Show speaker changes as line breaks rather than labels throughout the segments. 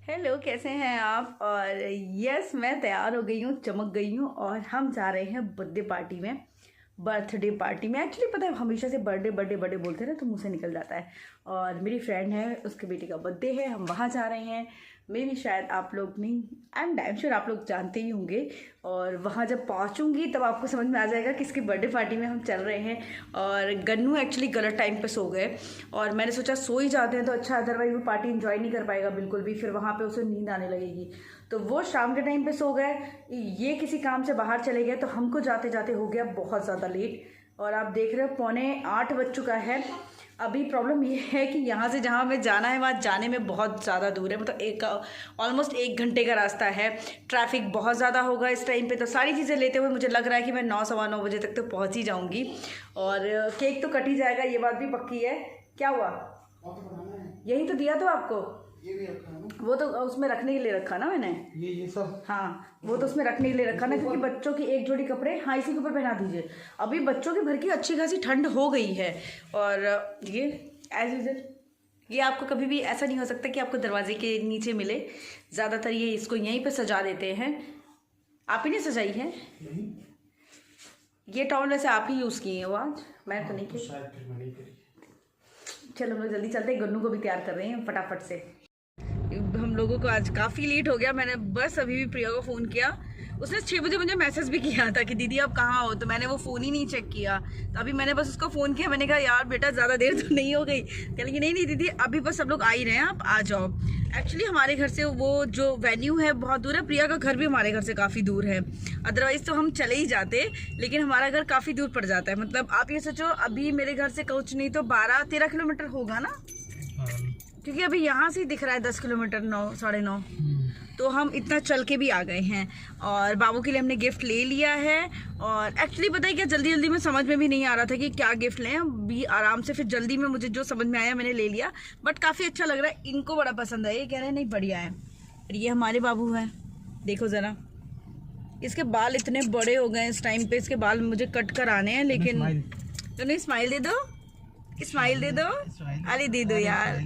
Hello, कैसे हैं आप। और यस, मैं तैयार हो गई हूँ, चमक गई हूँ और हम जा रहे हैं बर्थडे पार्टी में, बर्थडे पार्टी में। एक्चुअली पता है, हमेशा से बर्थडे बर्थडे बर्थडे बोलते हैं ना तो मुंह से निकल जाता है। और मेरी फ्रेंड है, उसके बेटे का बर्थडे है, हम वहाँ जा रहे हैं। मे भी शायद आप लोग नहीं, आई एम डैम श्योर आप लोग जानते ही होंगे। और वहाँ जब पहुँचूंगी तब आपको समझ में आ जाएगा किसकी बर्थडे पार्टी में हम चल रहे हैं। और गन्नू एक्चुअली गलत टाइम पे सो गए और मैंने सोचा सो ही जाते हैं तो अच्छा, अदरवाइज वो पार्टी इंजॉय नहीं कर पाएगा बिल्कुल भी, फिर वहाँ पे उसे नींद आने लगेगी। तो वो शाम के टाइम पे सो गए, ये किसी काम से बाहर चले गए, तो हमको जाते जाते हो गया बहुत ज़्यादा लेट। और आप देख रहे हो 7:45 बज चुका है। अभी प्रॉब्लम ये है कि यहाँ से जहाँ हमें जाना है वहाँ जाने में बहुत ज़्यादा दूर है, मतलब ऑलमोस्ट 1 घंटे का रास्ता है। ट्रैफिक बहुत ज़्यादा होगा इस टाइम पे, तो सारी चीज़ें लेते हुए मुझे लग रहा है कि मैं 9 सवा 9 बजे तक तो पहुँच ही जाऊँगी। और केक तो कट ही जाएगा, ये बात भी पक्की है। क्या हुआ? यही तो दिया तो आपको,
ये भी रखा है ना?
वो तो उसमें रखने के लिए रखा ना मैंने,
ये सब।
हाँ, वो तो उसमें रखने के लिए रखा ना, क्योंकि बच्चों की एक जोड़ी कपड़े, हाँ, इसी के ऊपर पहना दीजिए। अभी बच्चों के भर की अच्छी खासी ठंड हो गई है। और ये एज यूजल, ये आपको कभी भी ऐसा नहीं हो सकता कि आपको दरवाजे के नीचे मिले। ज़्यादातर ये इसको यहीं पे सजा देते हैं। आप ही ने सजाई है?
नहीं,
ये टॉवल वैसे आप ही यूज़ किए हैं वो आज, मैं तो नहीं की।
शायद फिर मैं नहीं करी।
चलो हम लोग जल्दी चलते हैं, गन्नू को भी तैयार कर रहे हैं फटाफट से। हम लोगों को आज काफ़ी लेट हो गया। मैंने बस अभी भी प्रिया को फ़ोन किया, उसने 6 बजे मुझे मैसेज भी किया था कि दीदी आप कहाँ हो, तो मैंने वो फ़ोन ही नहीं चेक किया। तो अभी मैंने बस उसको फ़ोन किया, मैंने कहा यार बेटा ज़्यादा देर तो नहीं हो गई। कह लगी नहीं नहीं दीदी, अभी बस सब लोग आ ही रहे हैं, आप आ जाओ। एक्चुअली हमारे घर से वो जो वेन्यू है बहुत दूर है, प्रिया का घर भी हमारे घर से काफ़ी दूर है। अदरवाइज़ तो हम चले ही जाते, लेकिन हमारा घर काफ़ी दूर पड़ जाता है। मतलब आप ये सोचो, अभी मेरे घर से कुछ नहीं तो 12-13 किलोमीटर होगा ना, क्योंकि अभी यहाँ से ही दिख रहा है 10 किलोमीटर, 9 साढ़े 9। तो हम इतना चल के भी आ गए हैं। और बाबू के लिए हमने गिफ्ट ले लिया है। और एक्चुअली पता है क्या, जल्दी जल्दी में समझ में भी नहीं आ रहा था कि क्या गिफ्ट लें। भी आराम से फिर जल्दी में मुझे जो समझ में आया मैंने ले लिया। बट काफ़ी अच्छा लग रहा है, इनको बड़ा पसंद है, ये कह रहे हैं नहीं बढ़िया है। और ये हमारे बाबू हैं, देखो ज़रा, इसके बाल इतने बड़े हो गए इस टाइम पे, इसके बाल मुझे कट कर आने हैं। लेकिन तो नहीं, स्माइल दे दो, स्माइल दे दो, अरे दे दो यार।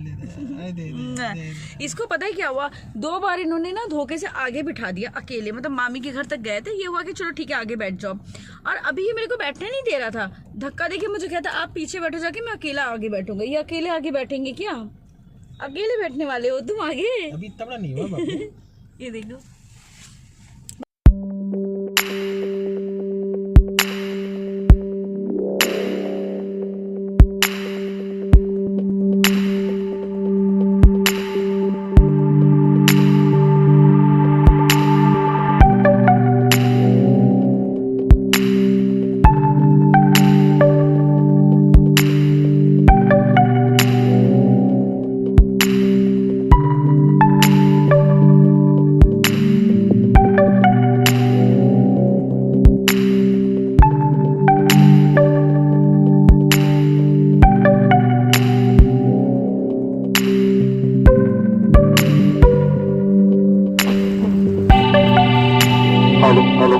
इसको पता है क्या हुआ, 2 बार इन्होंने ना धोखे से आगे बिठा दिया अकेले। मतलब मामी के घर तक गए थे, ये हुआ कि चलो ठीक है आगे बैठ जाओ। और अभी ये मेरे को बैठने नहीं दे रहा था, धक्का देके मुझे कहता आप पीछे बैठो जाके, मैं अकेला आगे बैठूंगा। ये अकेले आगे बैठेंगे क्या? अकेले बैठने वाले हो तुम आगे?
अभी तबड़ा नहीं हुआ बाबू।
ये देखो,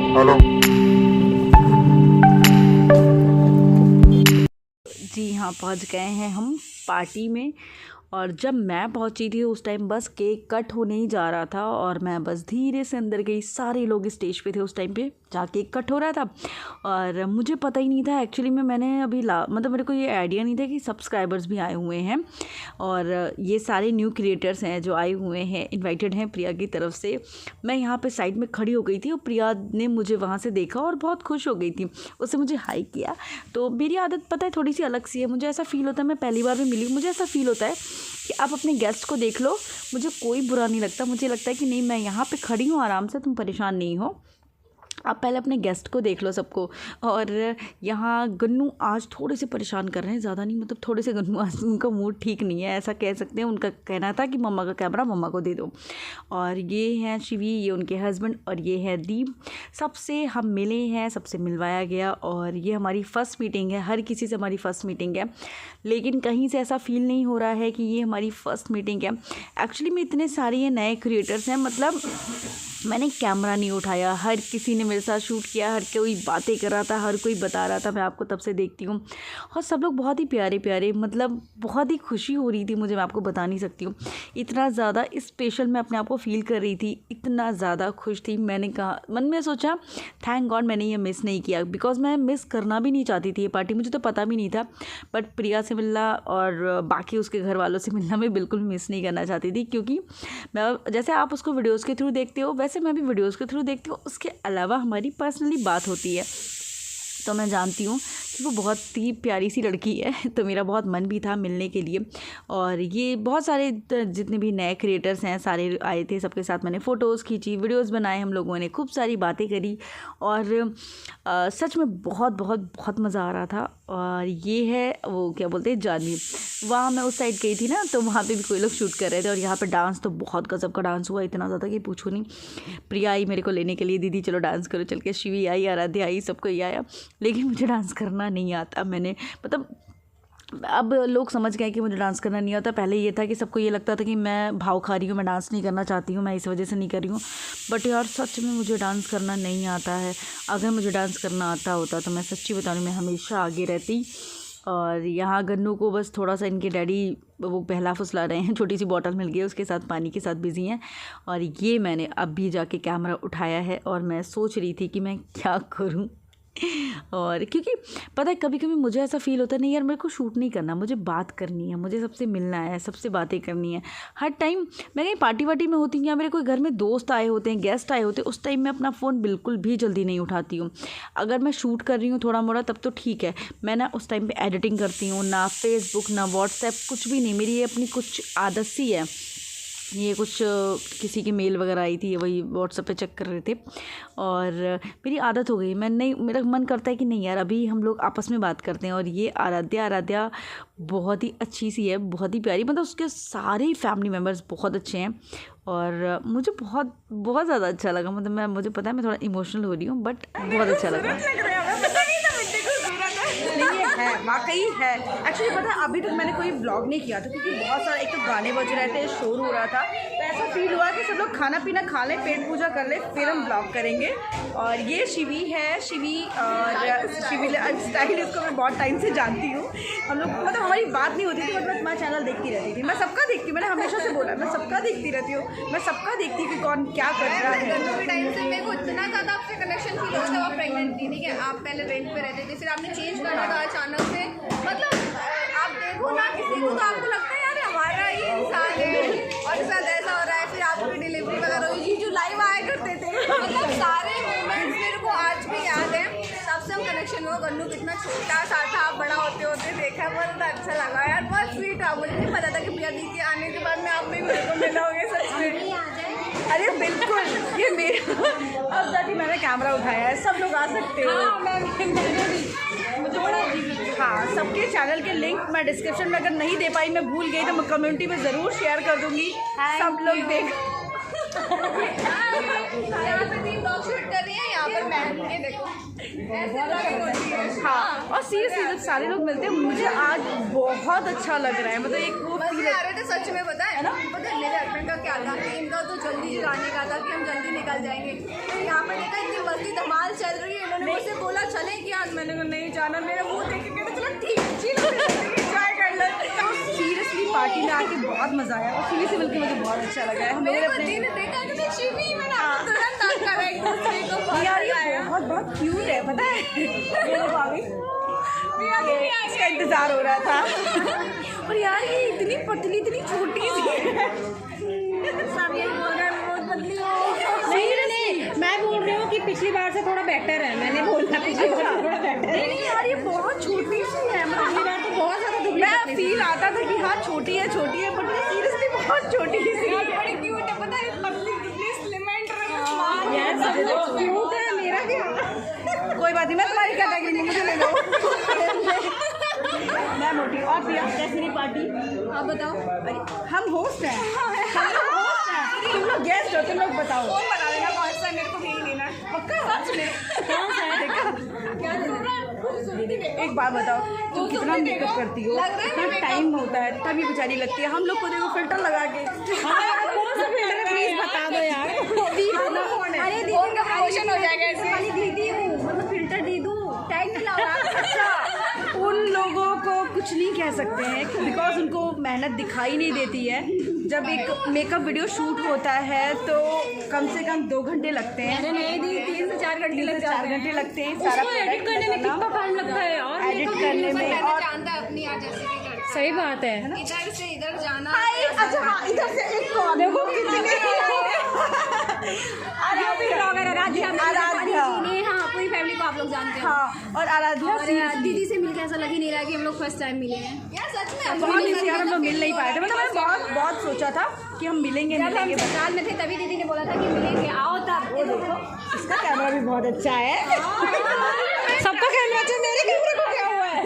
हेलो।
जी हाँ, पहुँच गए हैं हम पार्टी में। और जब मैं पहुंची थी उस टाइम बस केक कट होने ही जा रहा था और मैं बस धीरे से अंदर गई। सारे लोग स्टेज पे थे उस टाइम पे जहाँ केक कट हो रहा था। और मुझे पता ही नहीं था एक्चुअली में, मैंने अभी मतलब मेरे को ये आइडिया नहीं था कि सब्सक्राइबर्स भी आए हुए हैं। और ये सारे न्यू क्रिएटर्स हैं जो आए हुए हैं, इन्वाइटेड हैं प्रिया की तरफ से। मैं यहाँ पर साइड में खड़ी हो गई थी और प्रिया ने मुझे वहाँ से देखा और बहुत खुश हो गई थी, उससे मुझे हाई किया। तो मेरी आदत पता है थोड़ी सी अलग सी है, मुझे ऐसा फील होता है, मैं पहली बार भी मिली, मुझे ऐसा फील होता है कि आप अपने गेस्ट को देख लो, मुझे कोई बुरा नहीं लगता। मुझे लगता है कि नहीं, मैं यहाँ पे खड़ी हूँ आराम से, तुम परेशान नहीं हो, आप पहले अपने गेस्ट को देख लो सबको। और यहाँ गन्नू आज थोड़े से परेशान कर रहे हैं, ज़्यादा नहीं, मतलब थोड़े से गन्नू आज उनका मूड ठीक नहीं है, ऐसा कह सकते हैं। उनका कहना था कि मम्मा का कैमरा मम्मा को दे दो। और ये हैं शिवी, ये उनके हस्बैंड, और ये है दीप। सबसे हम मिले हैं, सबसे मिलवाया गया। और ये हमारी फ़र्स्ट मीटिंग है, हर किसी से हमारी फ़र्स्ट मीटिंग है, लेकिन कहीं से ऐसा फील नहीं हो रहा है कि ये हमारी फ़र्स्ट मीटिंग है। एक्चुअली में इतने सारे ये नए क्रिएटर्स हैं, मतलब मैंने कैमरा नहीं उठाया, हर किसी ने मेरे साथ शूट किया, हर कोई बातें कर रहा था, हर कोई बता रहा था मैं आपको तब से देखती हूँ। और सब लोग बहुत ही प्यारे प्यारे, मतलब बहुत ही खुशी हो रही थी मुझे, मैं आपको बता नहीं सकती हूँ। इतना ज़्यादा स्पेशल मैं अपने आप को फील कर रही थी, इतना ज़्यादा खुश थी। मैंने कहा, मन में सोचा थैंक गॉड मैंने ये मिस नहीं किया, बिकॉज मैं मिस करना भी नहीं चाहती थी ये पार्टी, मुझे तो पता भी नहीं था। बट प्रिया से मिलना और बाकी उसके घर वालों से मिलना मैं बिल्कुल मिस नहीं करना चाहती थी, क्योंकि मैं जैसे आप उसको वीडियोज़ के थ्रू देखते हो वैसे मैं भी वीडियोज़ के थ्रू देखती हूँ। उसके अलावा हमारी पर्सनली बात होती है, तो मैं जानती हूँ कि वो बहुत ही प्यारी सी लड़की है। तो मेरा बहुत मन भी था मिलने के लिए। और ये बहुत सारे जितने भी नए क्रिएटर्स हैं सारे आए थे, सबके साथ मैंने फ़ोटोज़ खींची, वीडियोज़ बनाए, हम लोगों ने खूब सारी बातें करी और सच में बहुत बहुत बहुत मज़ा आ रहा था। और ये है वो क्या बोलते हैं जानवी, वहाँ मैं उस साइड गई थी ना, तो वहाँ पे भी कोई लोग शूट कर रहे थे। और यहाँ पे डांस तो बहुत गजब का डांस हुआ, इतना ज़्यादा कि पूछो नहीं। प्रिया आई मेरे को लेने के लिए, दीदी चलो डांस करो चल के, शिवी आई, आराध्या आई, सबको ही आया, लेकिन मुझे डांस करना नहीं आता। मैंने मतलब अब लोग समझ गए कि मुझे डांस करना नहीं आता। पहले ये था कि सबको ये लगता था कि मैं भाव खा रही हूँ, मैं डांस नहीं करना चाहती हूँ, मैं इस वजह से नहीं कर रही हूँ। बट यार सच में मुझे डांस करना नहीं आता है। अगर मुझे डांस करना आता होता तो मैं सच्ची बता रही हूँ, मैं हमेशा आगे रहती। और यहाँ गन्नू को बस थोड़ा सा इनके डैडी वो पहला फुसला रहे हैं, छोटी सी बॉटल मिल गई है उसके साथ, पानी के साथ बिज़ी हैं। और ये मैंने अब भी जाके कैमरा उठाया है और मैं सोच रही थी कि मैं क्या करूँ। और क्योंकि पता है कभी कभी मुझे ऐसा फ़ील होता है, नहीं यार मेरे को शूट नहीं करना, मुझे बात करनी है, मुझे सबसे मिलना है, सबसे बातें करनी है। हर टाइम मैं कहीं पार्टी वार्टी में होती हूँ या मेरे कोई घर में दोस्त आए होते हैं, गेस्ट आए होते हैं, उस टाइम मैं अपना फ़ोन बिल्कुल भी जल्दी नहीं उठाती हूँ। अगर मैं शूट कर रही हूँ थोड़ा मोड़ा तब तो ठीक है, मैं ना उस टाइम पर एडिटिंग करती हूँ, ना फेसबुक ना व्हाट्सएप कुछ भी नहीं। मेरी ये अपनी कुछ आदत सी है, ये कुछ किसी की मेल वगैरह आई थी, वही व्हाट्सएप पे चेक कर रहे थे और मेरी आदत हो गई। मैं नहीं, मेरा मन करता है कि नहीं यार अभी हम लोग आपस में बात करते हैं। और ये आराध्या बहुत ही अच्छी सी है, बहुत ही प्यारी, मतलब उसके सारे फैमिली मेम्बर्स बहुत अच्छे हैं और मुझे बहुत बहुत ज़्यादा अच्छा लगा। मतलब मुझे पता है मैं थोड़ा इमोशनल हो रही हूँ, बट बहुत अच्छा लगा।
नहीं है, वाकई है। एक्चुअली पता है अभी तक मैंने कोई व्लॉग नहीं किया था, क्योंकि बहुत सारा एक तो गाने बज रहे थे, शोर हो रहा था, तो ऐसा फील हुआ कि सब लोग खाना पीना खा लें, पेट पूजा कर लें, फिर हम व्लॉग करेंगे। और ये शिवी है, शिवी स्टाइल, इसको मैं बहुत टाइम से जानती हूँ। हम लोग मतलब हमारी बात नहीं होती थी, बट मैं तुम्हारा चैनल देखती रहती थी, मैं सबका देखती हूँ, मैंने हमेशा से बोला मैं सबका देखती रहती हूँ, मैं सबका देखती हूँ कि कौन क्या कर रहा है।
टाइम से मेरे को इतना ज़्यादा आपसे कनेक्शन फील होता है। आप प्रेग्नेंट थी, ठीक है, आप पहले रेंट पे रहते थे, फिर आपने चेंज कर दिया अचानक से। मतलब आप देखो ना किसी को तो आपको लगता है यार हमारा ही इंसान है, और इसके साथ ऐसा हो रहा है। फिर आपकी डिलीवरी वगैरह हुई, जो लाइव आया करते थे, मतलब सारे मोमेंट्स मेरे को आज भी याद है। तब से हम कनेक्शन हुआ। गन्नू कितना छोटा सा था, आप बड़ा होते होते देखा, बहुत अच्छा लगा यार, बहुत स्वीट था। मुझे नहीं पता था कि प्रिया दी के आने के बाद में आप में मेरे को मिलोगे सच में। अरे बिल्कुल, ये मेरा अब जाके मैंने कैमरा उठाया है, सब लोग आ सकते हो। हाँ, सबके चैनल के लिंक मैं डिस्क्रिप्शन में, अगर नहीं दे पाई, मैं भूल गई तो मैं कम्युनिटी में ज़रूर शेयर कर दूँगी, सब लोग देख। यहाँ पे 3 ब्लॉग शूट कर रही हैं, यहाँ पर मैं ये देखो हाँ। और सीरियसली जब सारे लोग मिलते हैं मुझे आज बहुत अच्छा लग रहा है। मतलब एक वो फील आ रहे थे सच में, पता है ना, पता है मेरे हस्बैंड का क्या था, इनका तो जल्दी जाने का था कि हम जल्दी निकल जाएंगे। तो यहाँ पर देखा इतनी मस्ती धमाल चल रही है, इन्होंने मुझसे बोला चले कि आज, मैंने कहा नहीं जाना, मेरा मुँह देख के कहते चलो ठीक एंजॉय कर लो। तो सीरियसली पार्टी में आके बहुत मजा आया और सीवी से मिलकर मुझे बहुत अच्छा लगा है। मेरे अपने देखा कि शिवी में यार ये बहुत क्यूट है, पता है भाभी इसका इंतजार हो रहा था। और यार ये इतनी पतली, इतनी छोटी सी है। नहीं, मैं बोल रही हूँ कि पिछली बार से थोड़ा बेटर है, मैंने बोला पिछली बार से थोड़ा बेटर है। नहीं यार ये बहुत छोटी सी है, मतलब पिछली बार तो बहुत ज़्यादा मैं फील आता था कि हाँ छोटी है, बट ये सीरियसली बहुत छोटी सी है, बड़ी क्यूट है, पता है पतली स्लिम एंड क्यूट है। मेरा क्या, कोई बात नहीं, मैं तुम्हारी कैटेगरी में, मुझे ले लो। मैं मोटी। और प्रिया कैसी रही पार्टी, आप बताओ। हम होस्ट हैं, तुम लोग गेस्ट हो, तुम लोग बताओ। कौन बता देगा कौन सा, मेरे को नहीं लेना पक्का सच में। एक बात बताओ, तुम कितना मेकअप करती हो, कितना टाइम होता है तभी बेचारी लगती है। हम लोग को देखो फिल्टर लगा के, प्लीज बता दो यार।
कुछ नहीं कह सकते हैं बिकॉज उनको मेहनत दिखाई नहीं देती है। जब एक मेकअप वीडियो शूट होता है तो कम से कम 2 घंटे लगते हैं,
3 से 4 घंटे लग
4 घंटे लगते हैं सारा
एडिट करने में कितना टाइम लगता है और
एडिट करने में। और
जानता है अपनी आज जैसे भी करता
सही बात है।
है इधर से इधर जाना।
अच्छा हाँ, इधर से एक कौन देखो आराध्या,
हाँ पूरी फैमिली को आप लोग जानते हैं।
हाँ, और आराध्या
और दीदी से मिलकर ऐसा लग ही नहीं रहा कि हम लोग फर्स्ट टाइम मिले हैं यार, सच में
बहुत इसी यार हम लोग मिल नहीं पाए थे। मतलब मैंने बहुत बहुत सोचा था कि हम मिलेंगे
जब हम
मिलेंगे।
ससुराल में थे तभी दीदी ने बोला था कि मिलेंगे, आओ तब।
वो देखो इसका कैमरा भी बहुत अच्छा है। सबका कैमरा अच्छा, मेरे कैमरे को क्या हुआ है?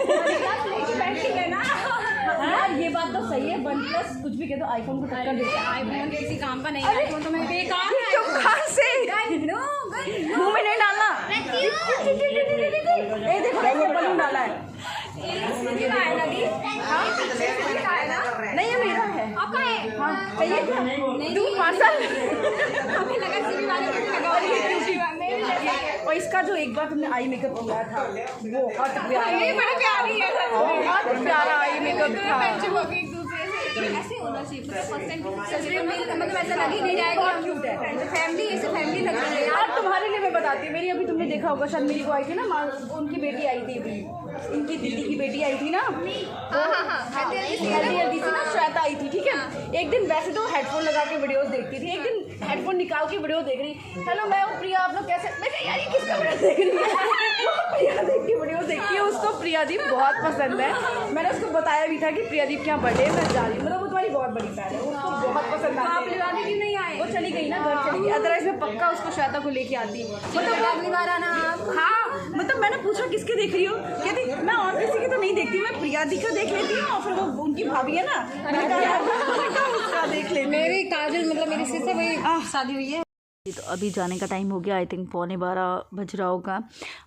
हाँ ये बात तो सही है। OnePlus कुछ भी कह दो आईफोन को टक्कर देता है।
आईफोन किसी काम का नहीं है, आईफोन तो मैं बेकार है।
तुम कहाँ से मुंह में नहीं डालना। ये देखो ये बलून डाला है। नहीं ये मेरा है।
आपका है?
हाँ चाहिए क्या? दूध पार्सल।
हमें लगा सीवी वाले को लगा
और इसका जो एक बार तुमने आई मेकअप किया था वो बहुत प्यारा
ये बड़ा प्यारी है सच में।
बहुत प्यारा आई मेकअप था।
बच्चे हो गए एक दूसरे से ऐसे होना चाहिए। मतलब फर्स्ट टाइम ससुराल में मतलब ऐसा लग ही नहीं जाएगा।
बहुत क्यूट है।
फैमिली ऐसे फैमिली लग रही है यार।
यार तुम्हारे लिए मैं बताती हूँ, मेरी अभी तुमने देखा होगा शायद मेरी को आई थी ना माँ, उनकी बेटी आई थी अभी, इनकी दीदी की बेटी आई थी ना।
हाँ
हल्दी हल्दी थी ना, श्वेता आई थी। ठीक है, एक दिन वैसे तो हेडफोन लगा के वीडियोस देखती थी, एक दिन हेडफोन निकाल के वीडियो देख रही। हेलो मैं हूँ प्रिया, आप लोग कैसे? मैं कहा यार ये किसका वीडियो देख रही है? प्रिया देख की वीडियो देखती है, उसको प्रिया दीप बहुत पसंद है। मैंने उसको बताया भी था कि प्रिया दीप क्या बर्थडे मैं जा रही हूँ, मतलब वो तुम्हारी बहुत बड़ी फैन है, उसको बहुत पसंद
आप
आती है।
लिवानी क्यों नहीं आए?
वो चली गई ना, घर चली गई, अदरवाइज मैं पक्का उसको श्वेता को लेके आती।
मतलब अगली बार आना आप।
हाँ मतलब मैंने पूछा किसके देख रही हो, कहती मैं और किसी की तो नहीं देखती, मैं प्रिया दी का देख लेती हूँ और फिर वो उनकी भाभी है ना, मैंने कहा यार उसका देख ले।
मेरी काजल मतलब मेरी सिस्टर वही शादी हुई है।
तो अभी जाने का टाइम हो गया, आई थिंक 11:15 बज रहा होगा।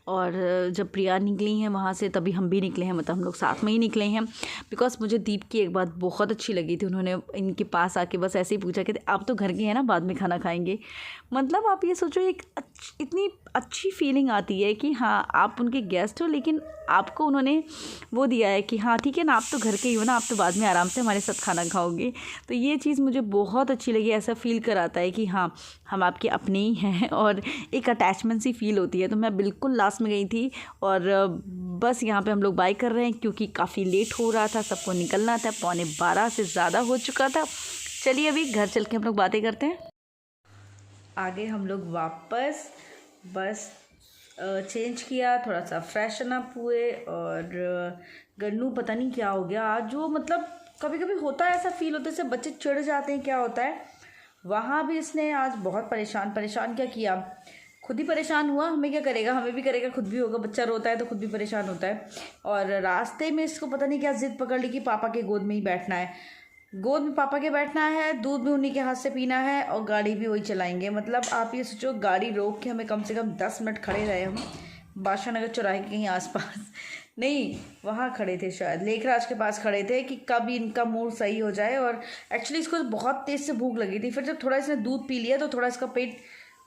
और जब प्रिया निकली हैं वहाँ से तभी हम भी निकले हैं, मतलब हम लोग साथ में ही निकले हैं। बिकॉज मुझे दीप की एक बात बहुत अच्छी लगी थी, उन्होंने इनके पास आके बस ऐसे ही पूछा कि आप तो घर के हैं ना, बाद में खाना खाएंगे। मतलब आप ये सोचो एक इतनी अच्छी फीलिंग आती है कि हाँ आप उनके गेस्ट हो, लेकिन आपको उन्होंने वो दिया है कि हाँ ठीक है ना, आप तो घर के ही हो ना, आप तो बाद में आराम से हमारे साथ खाना खाओगे। तो ये चीज़ मुझे बहुत अच्छी लगी, ऐसा फील कराता है कि हाँ हम आपके अपने ही हैं और एक अटैचमेंट सी फील होती है। तो मैं बिल्कुल लास्ट में गई थी और बस यहाँ पे हम लोग बाय कर रहे हैं क्योंकि काफ़ी लेट हो रहा था, सबको निकलना था, 11:15 से ज़्यादा हो चुका था। चलिए अभी घर चल के हम लोग बातें करते हैं। आगे हम लोग वापस बस चेंज किया, थोड़ा सा फ्रेशन अप हुए और गन्नू पता नहीं क्या हो गया आज, जो मतलब कभी कभी होता है ऐसा फील होता है जैसे बच्चे चिढ़ जाते हैं, क्या होता है वहाँ भी इसने आज बहुत परेशान क्या किया, खुद ही परेशान हुआ, हमें क्या करेगा, हमें भी करेगा, खुद भी होगा, बच्चा रोता है तो खुद भी परेशान होता है। और रास्ते में इसको पता नहीं क्या जिद पकड़ ली कि पापा के गोद में ही बैठना है, गोद में पापा के बैठना है, दूध भी उन्हीं के हाथ से पीना है और गाड़ी भी वही चलाएंगे। मतलब आप ये सोचो गाड़ी रोक के हमें कम से कम 10 मिनट खड़े रहे हम बादशाह नगर चौराहे के कहीं आसपास, नहीं वहाँ खड़े थे, शायद लेखराज के पास खड़े थे कि कब इनका मूड सही हो जाए। और एक्चुअली इसको बहुत तेज़ से भूख लगी थी, फिर जब थोड़ा इसने दूध पी लिया तो थोड़ा इसका पेट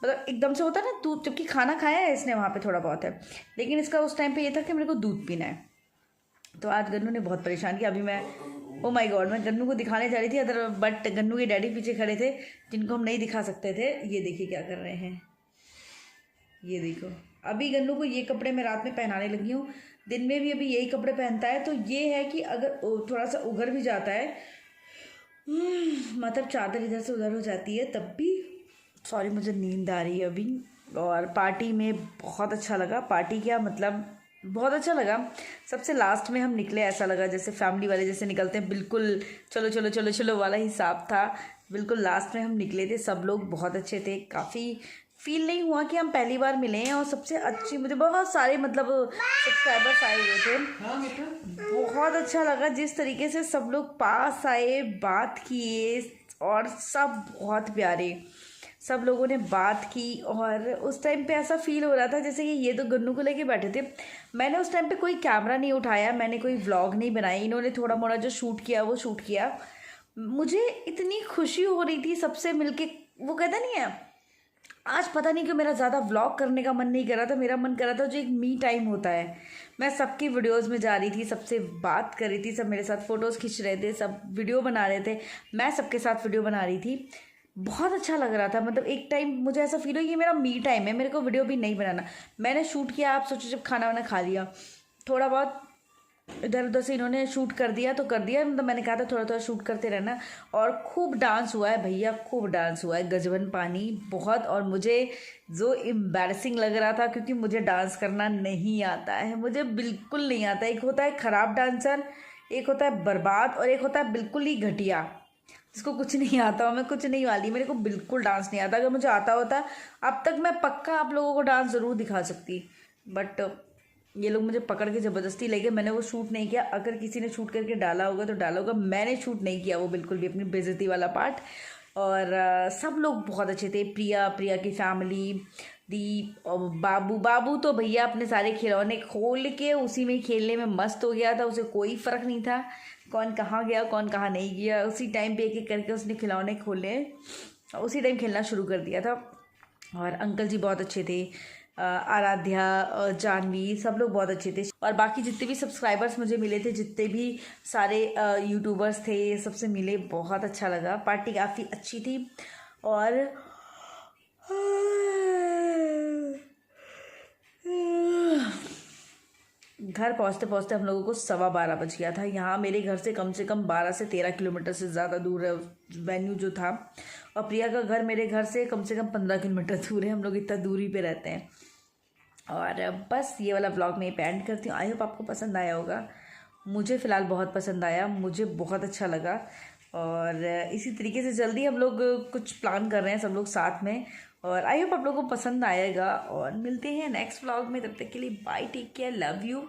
मतलब एकदम से होता है ना दूध, जबकि खाना खाया है इसने वहाँ पे थोड़ा बहुत है, लेकिन इसका उस टाइम पे ये था कि मेरे को दूध पीना है। तो आज गन्नू ने बहुत परेशान किया। अभी मैं ओ माय गॉड मैं गन्नू को दिखाने जा रही थी अदर, बट गन्नू के डैडी पीछे खड़े थे जिनको हम नहीं दिखा सकते थे। ये देखिए क्या कर रहे हैं, ये देखो अभी गन्नू को ये कपड़े मैं रात में पहनाने लगी हूँ, दिन में भी अभी यही कपड़े पहनता है। तो ये है कि अगर थोड़ा सा उघर भी जाता है, मतलब चादर इधर से उधर हो जाती है, तब भी सॉरी मुझे नींद आ रही है अभी। और पार्टी में बहुत अच्छा लगा, पार्टी क्या मतलब बहुत अच्छा लगा। सबसे लास्ट में हम निकले, ऐसा लगा जैसे फैमिली वाले जैसे निकलते हैं, बिल्कुल चलो चलो चलो चलो वाला हिसाब था, बिल्कुल लास्ट में हम निकले थे। सब लोग बहुत अच्छे थे, काफ़ी फील नहीं हुआ कि हम पहली बार मिले हैं। और सबसे अच्छी मुझे बहुत सारे मतलब सब्सक्राइबर्स आए हुए थे, बहुत अच्छा लगा जिस तरीके से सब लोग पास आए, बात किए और सब बहुत प्यारे, सब लोगों ने बात की। और उस टाइम पे ऐसा फील हो रहा था जैसे कि ये तो गन्नू को लेके बैठे थे। मैंने उस टाइम पे कोई कैमरा नहीं उठाया, मैंने कोई व्लॉग नहीं बनाई, इन्होंने थोड़ा मोड़ा जो शूट किया वो शूट किया। मुझे इतनी खुशी हो रही थी सबसे मिलके, वो कहता नहीं है
आज पता नहीं क्यों मेरा ज़्यादा व्लॉग करने का मन नहीं कर रहा था, मेरा मन कर रहा था जो एक मी टाइम होता है। मैं सबकी वीडियोस में जा रही थी, सबसे बात कर रही थी, सब मेरे साथ फ़ोटोज़ खींच रहे थे, सब वीडियो बना रहे थे, मैं सबके साथ वीडियो बना रही थी। बहुत अच्छा लग रहा था। मतलब एक टाइम मुझे ऐसा फील हो ये मेरा मी टाइम है, मेरे को वीडियो भी नहीं बनाना। मैंने शूट किया, आप सोचो जब खाना वाना खा लिया, थोड़ा बहुत इधर उधर से इन्होंने शूट कर दिया तो कर दिया, मतलब मैंने कहा था थोड़ा थोड़ा शूट करते रहना। और खूब डांस हुआ है भैया, खूब डांस हुआ है, गजबन पानी बहुत। और मुझे जो एम्बैरसिंग लग रहा था क्योंकि मुझे डांस करना नहीं आता है, मुझे बिल्कुल नहीं आता। एक होता है ख़राब डांसर, एक होता है बर्बाद, और एक होता है बिल्कुल ही घटिया जिसको कुछ नहीं आता। मैं कुछ नहीं वाली, मेरे को बिल्कुल डांस नहीं आता। अगर मुझे आता होता अब तक मैं पक्का आप लोगों को डांस ज़रूर दिखा सकती, बट ये लोग मुझे पकड़ के ज़बरदस्ती ले गए। मैंने वो शूट नहीं किया। अगर किसी ने शूट करके डाला होगा तो डाला होगा, मैंने शूट नहीं किया वो बिल्कुल भी, अपनी बेइज्जती वाला पार्ट। और सब लोग बहुत अच्छे थे। प्रिया की फैमिली, दीप और बाबू तो भैया अपने सारे खिलौने खोल के उसी में खेलने में मस्त हो गया था। उसे कोई फ़र्क नहीं था कौन कहाँ गया कौन कहाँ नहीं गया। उसी टाइम पे एक एक करके उसने खिलौने खोले, उसी टाइम खेलना शुरू कर दिया था। और अंकल जी बहुत अच्छे थे, आराध्या, जानवी, सब लोग बहुत अच्छे थे। और बाकी जितने भी सब्सक्राइबर्स मुझे मिले थे, जितने भी सारे यूट्यूबर्स थे, सबसे मिले, बहुत अच्छा लगा। पार्टी काफ़ी अच्छी थी। और घर पहुंचते पहुंचते हम लोगों को 12:15 बज गया था। यहाँ मेरे घर से कम 12 से 13 किलोमीटर से ज़्यादा दूर है वेन्यू जो था, और प्रिया का घर मेरे घर से कम 15 किलोमीटर दूर है। हम लोग इतना दूरी पे रहते हैं। और बस ये वाला व्लॉग मैं एंड करती हूँ। आई होप आपको पसंद आया होगा। मुझे फ़िलहाल बहुत पसंद आया, मुझे बहुत अच्छा लगा। और इसी तरीके से जल्दी हम लोग कुछ प्लान कर रहे हैं सब लोग साथ में, और आई होप आप लोगों को पसंद आएगा। और मिलते हैं नेक्स्ट व्लॉग में, तब तक के लिए bye, take care, love you.